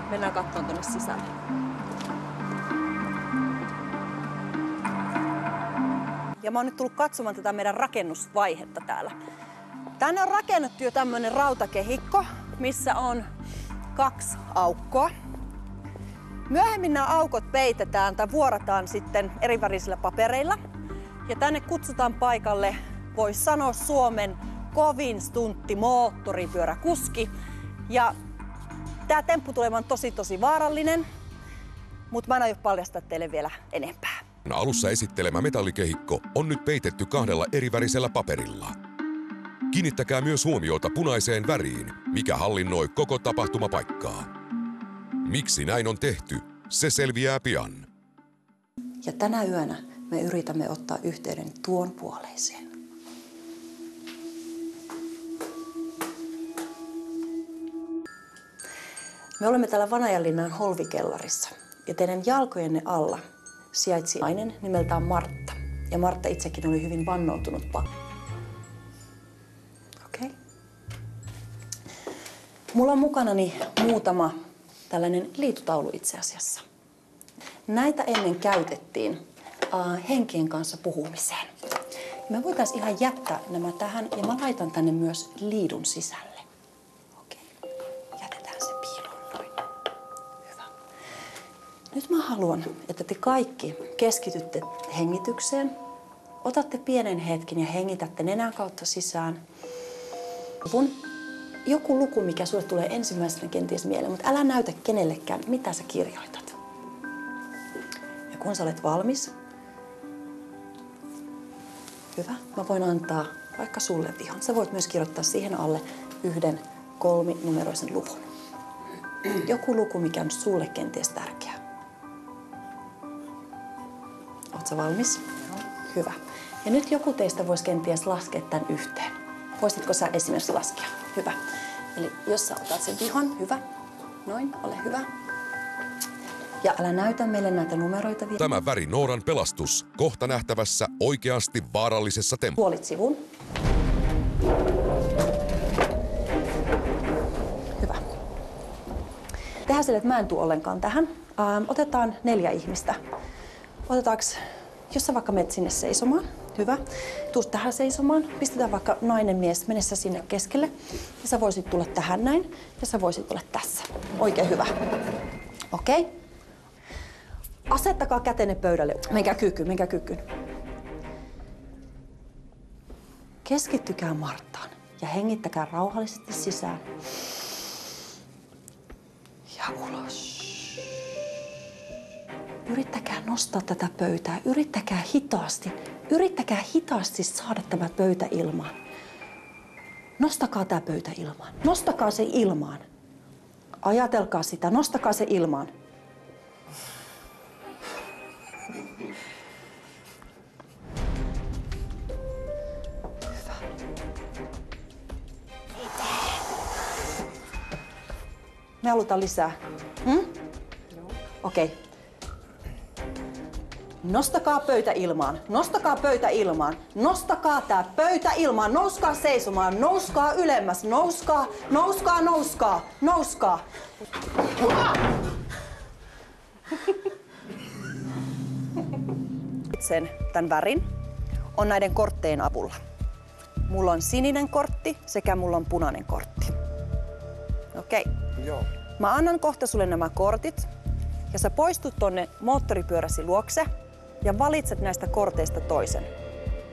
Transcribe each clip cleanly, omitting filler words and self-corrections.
Mennään katsomaan tuonne sisälle. Ja mä oon nyt tullut katsomaan tätä meidän rakennusvaihetta täällä. Tänne on rakennettu jo tämmönen rautakehikko, missä on 2 aukkoa. Myöhemmin nämä aukot peitetään tai vuorataan sitten erivärisillä papereilla. Ja tänne kutsutaan paikalle, voisi sanoa, Suomen kovin stuntti moottoripyöräkuski. Ja tää temppu tulee vaan tosi vaarallinen, mutta mä en aio paljastaa teille vielä enempää. Alussa esittelemä metallikehikko on nyt peitetty 2 erivärisellä paperilla. Kiinnittäkää myös huomiota punaiseen väriin, mikä hallinnoi koko tapahtumapaikkaa. Miksi näin on tehty, se selviää pian. Ja tänä yönä me yritämme ottaa yhteyden tuon puoleiseen. Me olemme täällä Vanajanlinnan Holvikellarissa ja teidän jalkojenne alla sijaitsi nainen nimeltään Martta. Ja Martta itsekin oli hyvin vannoutunut Okei. Mulla on mukanani muutama tällainen liitutaulu itse asiassa. Näitä ennen käytettiin henkien kanssa puhumiseen. Me voitaisiin ihan jättää nämä tähän ja mä laitan tänne myös liidun sisälle. Okei. Jätetään se piiloon noin. Hyvä. Nyt mä haluan, että te kaikki keskitytte hengitykseen. Otatte pienen hetken ja hengitätte nenän kautta sisään. Joku luku, mikä sulle tulee ensimmäisenä kenties mieleen, mutta älä näytä kenellekään, mitä sä kirjoitat. Ja kun sä olet valmis, hyvä, mä voin antaa vaikka sulle vihon. Sä voit myös kirjoittaa siihen alle 1 3-numeroisen luvun. Joku luku, mikä on sulle kenties tärkeä. Oot sä valmis? Hyvä. Ja nyt joku teistä voisi kenties laskea tämän yhteen. Voisitko sä esimerkiksi laskea? Hyvä. Eli jos sä otat sen vihon, hyvä. Noin, ole hyvä. Ja älä näytä meille näitä numeroita vielä. Tämä väri Nooran pelastus kohta nähtävässä oikeasti vaarallisessa tempussa. Puolit sivun. Hyvä. Tehdään sille, että mä en tule ollenkaan tähän. Otetaan 4 ihmistä. Otetaanko, jos sä vaikka menet sinne seisomaan. Hyvä. Tuu tähän seisomaan. Pistetään vaikka nainen, mies. Mene sä sinne keskelle. Ja sä voisit tulla tähän näin. Ja sä voisit olla tässä. Oikein hyvä. Okei. Asettakaa kätenne pöydälle. Menkää kyykkyyn. Keskittykää Marttaan. Ja hengittäkää rauhallisesti sisään. Ja ulos. Yrittäkää nostaa tätä pöytää. Yrittäkää hitaasti saada tämä pöytä ilmaan. Nostakaa tämä pöytä ilmaan. Nostakaa se ilmaan. Ajatelkaa sitä. Nostakaa se ilmaan. Hyvä. Me halutaan lisää. Okei. Nostakaa pöytä ilmaan. Nostakaa pöytä ilmaan. Nostakaa tää pöytä ilmaan. Nouskaa seisomaan. Nouskaa ylemmäs. Nouskaa. Tän värin on näiden korttejen avulla. Mulla on sininen kortti sekä mulla on punainen kortti. Okei. Joo. Mä annan kohta sulle nämä kortit ja sä poistut tonne moottoripyöräsi luokse ja valitset näistä korteista toisen.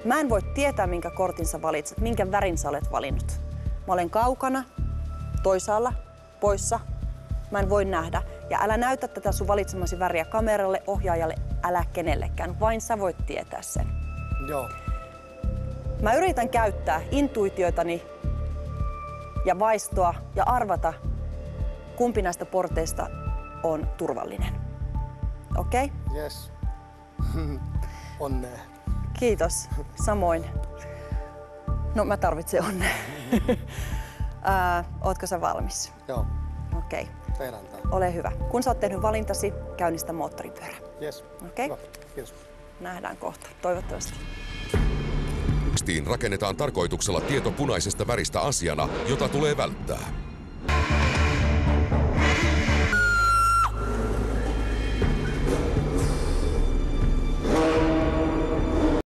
Mä en voi tietää, minkä kortin sä valitset, minkä värin sä olet valinnut. Mä olen kaukana, toisaalla, poissa. Mä en voi nähdä. Ja älä näytä tätä sun valitsemasi väriä kameralle, ohjaajalle, älä kenellekään. Vain sä voit tietää sen. Joo. Mä yritän käyttää intuitioitani ja vaistoa ja arvata, kumpi näistä porteista on turvallinen. Okei? Okay? Yes. Onnea. Kiitos. Samoin. No, mä tarvitsen onnea. Ootko sä valmis? Joo. Okei. Okay. Tehdään tää. Ole hyvä. Kun sä oot tehnyt valintasi, käynnistä moottoripyörä. Yes. Okei? Okay. Kiitos. Nähdään kohta. Toivottavasti. Tekstiin rakennetaan tarkoituksella tieto punaisesta väristä asiana, jota tulee välttää.